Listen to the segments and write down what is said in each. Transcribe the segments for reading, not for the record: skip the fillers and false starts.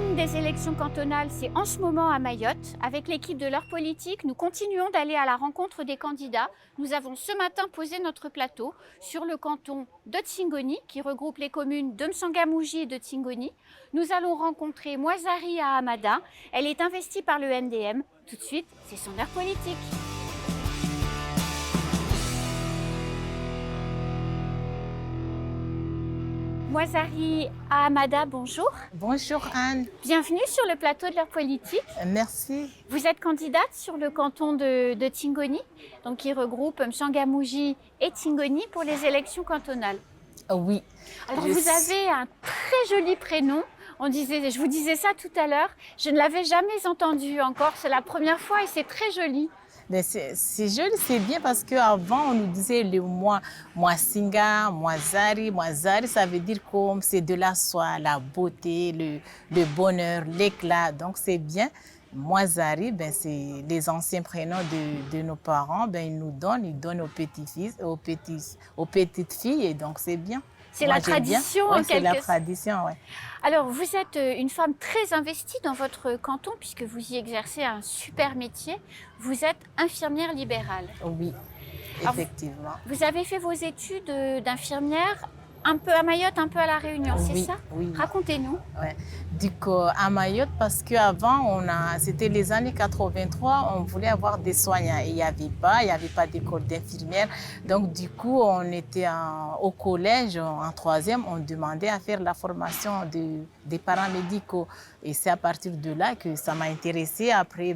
campagne des élections cantonales, c'est en ce moment à Mayotte. Avec l'équipe de l'heure politique, nous continuons d'aller à la rencontre des candidats. Nous avons ce matin posé notre plateau sur le canton de Tsingoni, qui regroupe les communes de M'Sangamouji et de Tsingoni. Nous allons rencontrer Moisari Ahamada. Elle est investie par le NDM. Tout de suite, c'est son heure politique. Moisari Ahamada, bonjour. Bonjour Anne. Bienvenue sur le plateau de l'heure politique. Merci. Vous êtes candidate sur le canton de Tsingoni, donc qui regroupe M'Sangamouji et Tsingoni pour les élections cantonales. Oui. Alors vous avez un très joli prénom. Je vous disais ça tout à l'heure, je ne l'avais jamais entendu encore, c'est la première fois et c'est très joli. Mais c'est joli, c'est bien parce qu'avant on nous disait le Moisinga, Moisari. Moisari, ça veut dire comme c'est de la soie, la beauté, le bonheur, l'éclat. Donc c'est bien. Moisari, c'est les anciens prénoms de nos parents. Ils donnent aux petits-fils, aux petites filles et donc c'est bien. C'est la tradition en quelque sorte. C'est la tradition, oui. Alors, vous êtes une femme très investie dans votre canton puisque vous y exercez un super métier. Vous êtes infirmière libérale. Oui, effectivement. Alors, vous avez fait vos études d'infirmière un peu à Mayotte, un peu à La Réunion, c'est ça? Oui. Racontez-nous. Ouais. Du coup, à Mayotte, parce qu'avant, c'était les années 83, on voulait avoir des soignants. Il n'y avait pas d'école d'infirmière. Donc, du coup, on était au collège, en troisième, on demandait à faire la formation des paramédicaux. Et c'est à partir de là que ça m'a intéressée. Après,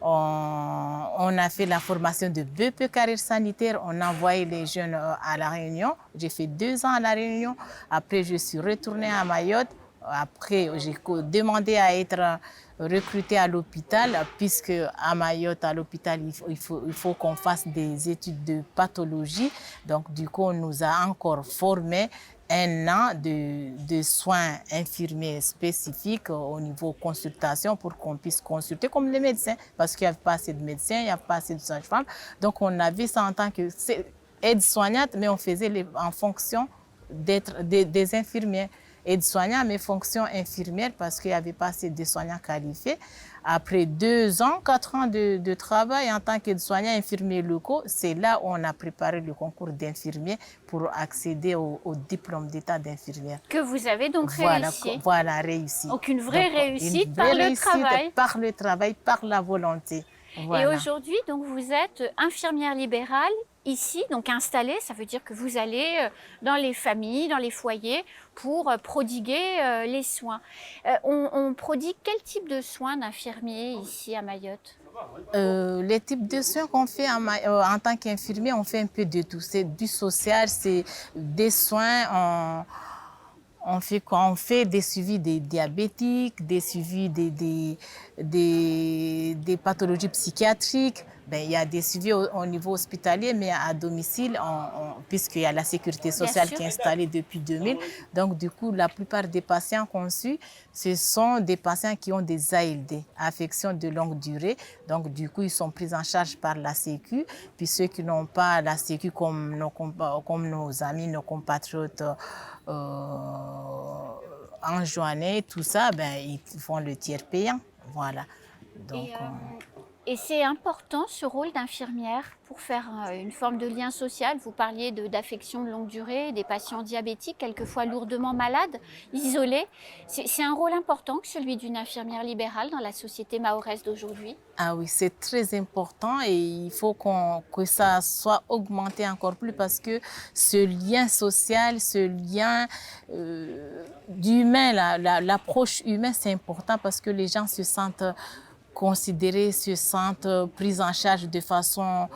on a fait la formation de BP carrière sanitaire. On a envoyé les jeunes à La Réunion. J'ai fait 2 ans à La Réunion. Après, je suis retournée à Mayotte. Après, j'ai demandé à être recrutée à l'hôpital, puisque à Mayotte, à l'hôpital, il faut qu'on fasse des études de pathologie. Donc, du coup, on nous a encore formés 1 an de soins infirmiers spécifiques au niveau consultation pour qu'on puisse consulter comme les médecins, parce qu'il n'y avait pas assez de médecins, il n'y avait pas assez de sages-femmes. Donc, on avait ça en tant qu'aide-soignante, mais on faisait en fonction d'être des infirmiers. Aide-soignant, mais fonction infirmière parce qu'il n'y avait pas assez de soignants qualifiés. Après 4 ans de travail en tant qu'aide-soignant infirmier locaux, c'est là où on a préparé le concours d'infirmier pour accéder au diplôme d'état d'infirmière. Que vous avez donc réussi. Voilà, réussi. Donc une vraie réussite par le travail. Par le travail, par la volonté. Voilà. Et aujourd'hui, donc vous êtes infirmière libérale ici, donc installée, ça veut dire que vous allez dans les familles, dans les foyers pour prodiguer les soins. On prodigue quel type de soins d'infirmiers ici à Mayotte? Les types de soins qu'on fait en tant qu'infirmier, on fait un peu de tout. C'est du social, c'est des soins. On fait quoi? On fait des suivis des diabétiques, des suivis des pathologies psychiatriques. Il y a des suivis au niveau hospitalier, mais à domicile, puisqu'il y a la sécurité sociale qui est installée depuis 2000. Donc, du coup, la plupart des patients qu'on suit, ce sont des patients qui ont des ALD, affections de longue durée. Donc, du coup, ils sont pris en charge par la Sécu. Puis ceux qui n'ont pas la Sécu, comme nos amis, nos compatriotes enjoignés, tout ça, ils font le tiers payant. Voilà. Donc, et c'est important ce rôle d'infirmière pour faire une forme de lien social. Vous parliez d'affections de longue durée, des patients diabétiques, quelquefois lourdement malades, isolés. C'est un rôle important que celui d'une infirmière libérale dans la société mahoraise d'aujourd'hui. Ah oui, c'est très important et il faut que ça soit augmenté encore plus parce que ce lien social, ce lien d'humain, l'approche humaine, c'est important parce que les gens se sentent considérés, se sentent pris en charge de façon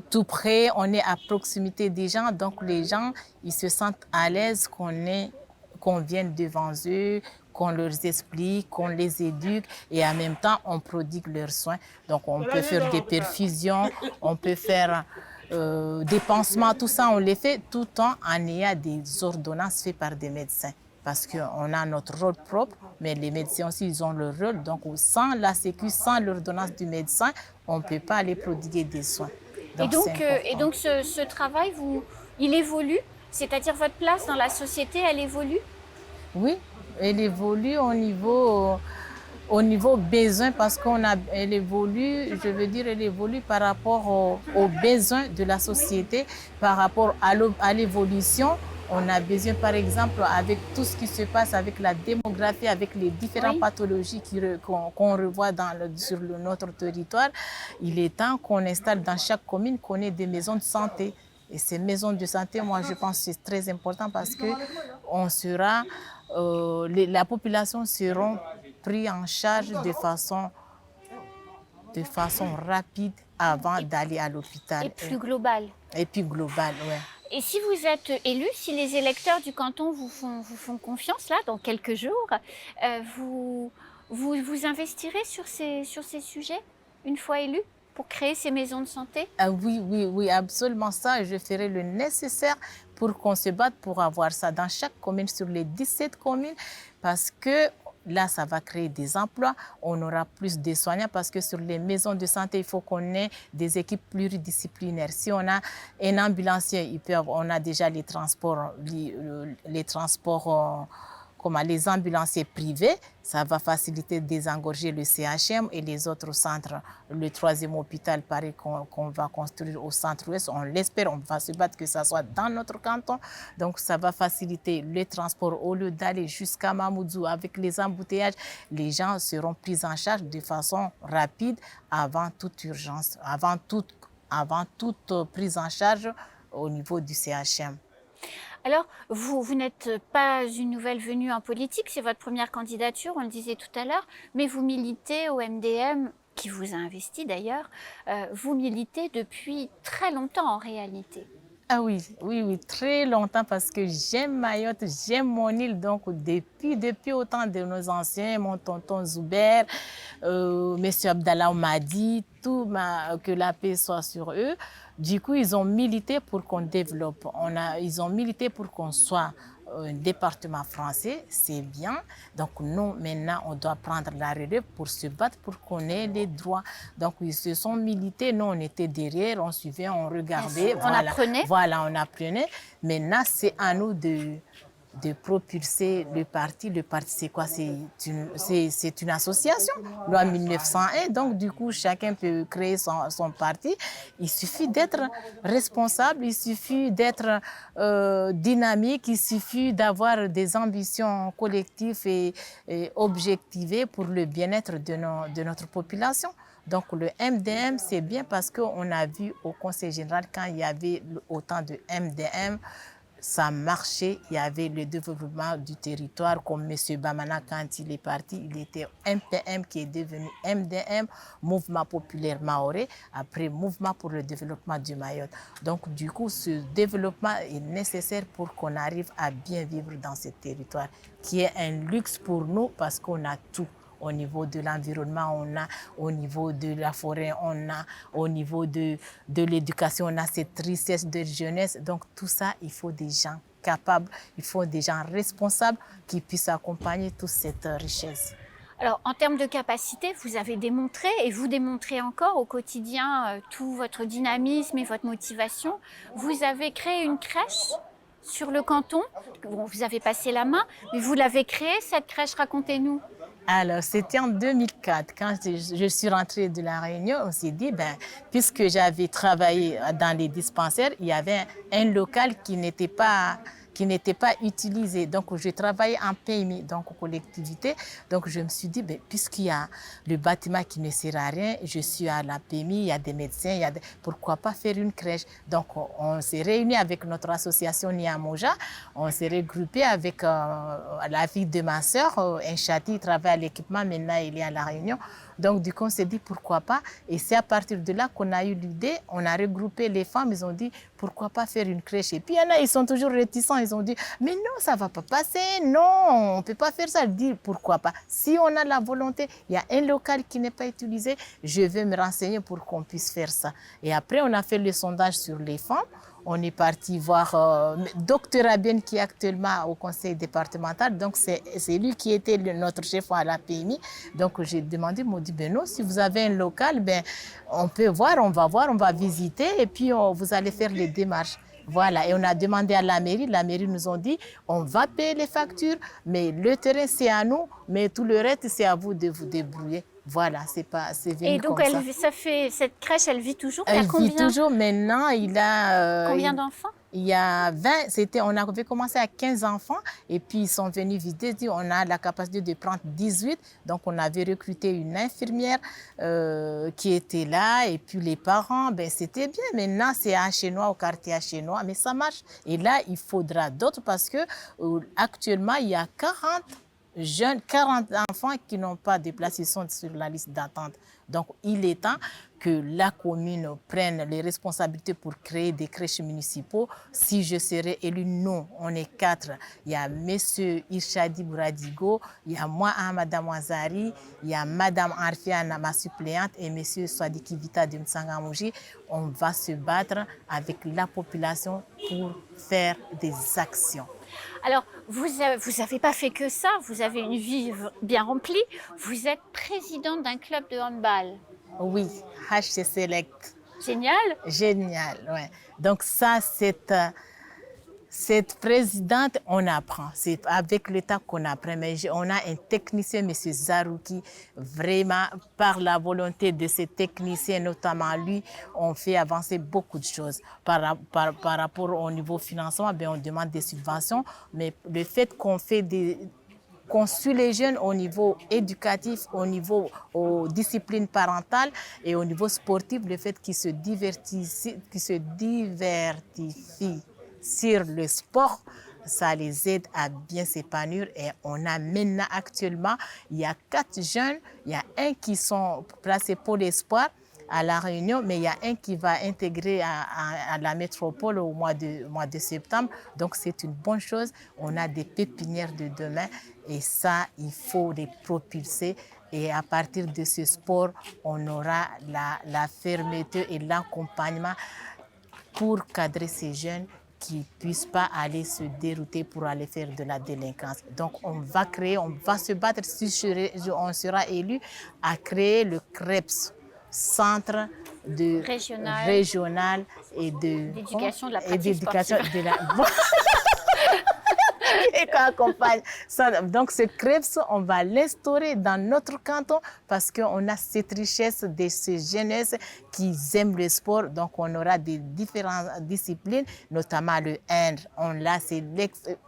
tout près. On est à proximité des gens, donc les gens, ils se sentent à l'aise qu'on vienne devant eux, qu'on leur explique, qu'on les éduque et en même temps, on prodigue leurs soins. Donc, on peut faire des perfusions, on peut faire des pansements, tout ça, on les fait tout en ayant des ordonnances faites par des médecins. Parce qu'on a notre rôle propre, mais les médecins aussi, ils ont leur rôle. Donc, sans la Sécu, sans l'ordonnance du médecin, on ne peut pas aller prodiguer des soins. Donc, et donc ce travail, il évolue? C'est-à-dire votre place dans la société, elle évolue? Oui, Elle évolue au niveau besoin parce elle évolue, je veux dire, elle évolue par rapport aux besoins de la société, par rapport à l'évolution. On a besoin, par exemple, avec tout ce qui se passe avec la démographie, avec les différentes pathologies qu'on revoit sur notre territoire, il est temps qu'on installe dans chaque commune, qu'on ait des maisons de santé. Et ces maisons de santé, moi, je pense que c'est très important parce que la population sera prise en charge de façon rapide avant d'aller à l'hôpital. Et plus globale. Et puis globale, oui. Et si vous êtes élu, si les électeurs du canton vous font confiance, là, dans quelques jours, vous investirez sur ces sujets, une fois élu, pour créer ces maisons de santé? Oui, absolument ça. Je ferai le nécessaire pour qu'on se batte pour avoir ça dans chaque commune, sur les 17 communes, parce que là, ça va créer des emplois. On aura plus de soignants parce que sur les maisons de santé, il faut qu'on ait des équipes pluridisciplinaires. Si on a un ambulancier, on a déjà les transports, les ambulanciers privés. Ça va faciliter de désengorger le CHM et les autres centres. Le 3e hôpital, pareil, qu'on va construire au centre-ouest. On l'espère, on va se battre que ça soit dans notre canton. Donc, ça va faciliter le transport. Au lieu d'aller jusqu'à Mamoudzou avec les embouteillages, les gens seront pris en charge de façon rapide avant toute urgence, avant toute prise en charge au niveau du CHM. Alors, vous n'êtes pas une nouvelle venue en politique, c'est votre première candidature, on le disait tout à l'heure, mais vous militez au MDM, qui vous a investi d'ailleurs, vous militez depuis très longtemps en réalité. Ah oui, très longtemps parce que j'aime Mayotte, j'aime mon île. Donc, depuis autant de nos anciens, mon tonton Zuber, monsieur Abdallah Madi, que la paix soit sur eux. Du coup, ils ont milité pour qu'on développe. Ils ont milité pour qu'on soit un département français, c'est bien. Donc nous, maintenant, on doit prendre la relève pour se battre, pour qu'on ait les droits. Donc ils se sont milités, nous, on était derrière, on suivait, on regardait. On apprenait. Voilà, on apprenait. Maintenant, c'est à nous de propulser le parti. Le parti, c'est quoi? C'est une association, loi 1901. Donc, du coup, chacun peut créer son parti. Il suffit d'être responsable, il suffit d'être dynamique, il suffit d'avoir des ambitions collectives et objectivées pour le bien-être de notre population. Donc, le MDM, c'est bien parce qu'on a vu au Conseil général, quand il y avait autant de MDM, ça marchait, il y avait le développement du territoire, comme M. Bamana, quand il est parti, il était MPM qui est devenu MDM, Mouvement populaire maoré, après Mouvement pour le développement du Mayotte. Donc du coup, ce développement est nécessaire pour qu'on arrive à bien vivre dans ce territoire, qui est un luxe pour nous parce qu'on a tout. Au niveau de l'environnement, on a, au niveau de la forêt, on a, au niveau de l'éducation, on a cette richesse de jeunesse. Donc tout ça, il faut des gens capables, il faut des gens responsables qui puissent accompagner toute cette richesse. Alors, en termes de capacité, vous avez démontré et vous démontrez encore au quotidien tout votre dynamisme et votre motivation. Vous avez créé une crèche sur le canton. Bon, vous avez passé la main, mais vous l'avez créée, cette crèche, racontez-nous. Alors, c'était en 2004, quand je suis rentrée de la Réunion, on s'est dit, puisque j'avais travaillé dans les dispensaires, il y avait un local qui n'était pas utilisé. Donc, je travaillais en PMI, donc collectivité. Donc, je me suis dit, puisqu'il y a le bâtiment qui ne sert à rien, je suis à la PMI, il y a des médecins, pourquoi pas faire une crèche? Donc, on s'est réunis avec notre association Niamoja, on s'est regroupé avec la fille de ma sœur, Enchati, il travaille à l'équipement, maintenant il est à La Réunion. Donc, du coup, on s'est dit pourquoi pas. Et c'est à partir de là qu'on a eu l'idée. On a regroupé les femmes. Ils ont dit pourquoi pas faire une crèche. Et puis, il y en a, ils sont toujours réticents. Ils ont dit mais non, ça ne va pas passer. Non, on ne peut pas faire ça. Je dis pourquoi pas. Si on a la volonté, il y a un local qui n'est pas utilisé. Je vais me renseigner pour qu'on puisse faire ça. Et après, on a fait le sondage sur les femmes. On est parti voir Dr Abien qui est actuellement au conseil départemental. Donc, c'est lui qui était notre chef à la PMI. Donc, j'ai demandé, il m'a dit, non, si vous avez un local, on peut voir, on va visiter et puis vous allez faire les démarches. Voilà, et on a demandé à la mairie nous ont dit, on va payer les factures, mais le terrain c'est à nous, mais tout le reste c'est à vous de vous débrouiller. Voilà, c'est Et venu donc, comme ça. cette crèche, elle vit toujours? Il y a Elle vit combien, toujours maintenant, combien d'enfants? il y a 20, on avait commencé à 15 enfants et puis ils sont venus visiter, dit on a la capacité de prendre 18, donc on avait recruté une infirmière qui était là et puis les parents, ben c'était bien, maintenant c'est à Chenois, au quartier à Chenois, mais ça marche. Et là, il faudra d'autres parce que actuellement, il y a 40 jeunes, 40 enfants qui n'ont pas de place, ils sont sur la liste d'attente. Donc, il est temps que la commune prenne les responsabilités pour créer des crèches municipaux. Si je serais élu, non, on est 4. Il y a M. Irshadi Bouradigo, il y a moi, Madame Ouazari, il y a Madame Arfiane, ma suppléante, et M. Swadiki Vita de Mtsangamouji. On va se battre avec la population pour faire des actions. Alors, vous n'avez pas fait que ça, vous avez une vie bien remplie. Vous êtes présidente d'un club de handball. Oui, HC Select. Génial. Génial, ouais. Donc ça, cette présidente, on apprend. C'est avec le temps qu'on apprend. Mais on a un technicien, M. Zarouki, vraiment, par la volonté de ce technicien, notamment lui, on fait avancer beaucoup de choses. Par rapport au niveau financement, bien, on demande des subventions, mais le fait qu'on suit les jeunes au niveau éducatif, au niveau aux disciplines parentales et au niveau sportif, le fait qu'ils se divertissent sur le sport, ça les aide à bien s'épanouir. Et on a maintenant actuellement, il y a 4 jeunes, il y a un qui sont placés pour l'espoir à La Réunion, mais il y a un qui va intégrer à la métropole au mois de septembre. Donc c'est une bonne chose. On a des pépinières de demain et ça, il faut les propulser. Et à partir de ce sport, on aura la fermeté et l'accompagnement pour cadrer ces jeunes qui ne puissent pas aller se dérouter pour aller faire de la délinquance. Donc on va se battre, si on sera élu, à créer le CREPS, Centre régional et d'éducation de la pratique sportive. Et qu'on accompagne. Donc ce CREPS, on va l'instaurer dans notre canton parce qu'on a cette richesse de ces jeunesses qui aiment le sport. Donc on aura des différentes disciplines, notamment le hand.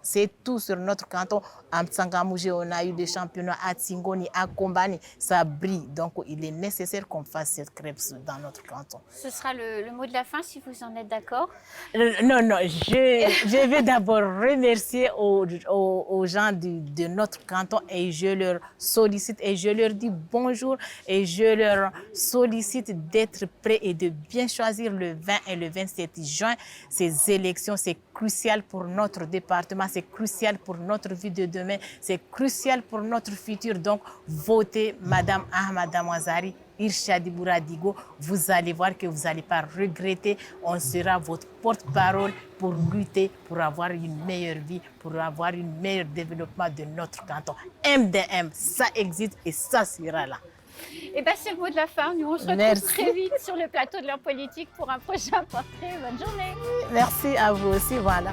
C'est tout sur notre canton. À Mtsangamouji, on a eu des championnats à Tsingoni, à Kombani. Ça brille. Donc il est nécessaire qu'on fasse cette CREPS dans notre canton. Ce sera le mot de la fin si vous en êtes d'accord. Non, je vais d'abord remercier aux gens de notre canton et je leur sollicite et je leur dis bonjour et je leur sollicite d'être prêts et de bien choisir le 20 et le 27 juin. Ces élections, c'est crucial pour notre département, c'est crucial pour notre vie de demain, c'est crucial pour notre futur. Donc, votez Madame Ahmada Ouazari, Irshadi Bouradigo, vous allez voir que vous n'allez pas regretter. On sera votre porte-parole pour lutter, pour avoir une meilleure vie, pour avoir un meilleur développement de notre canton. MDM, ça existe et ça sera là. Et bien, c'est le mot de la fin. Nous, on se retrouve très vite sur le plateau de l'heure politique pour un prochain portrait. Bonne journée. Merci à vous aussi, voilà.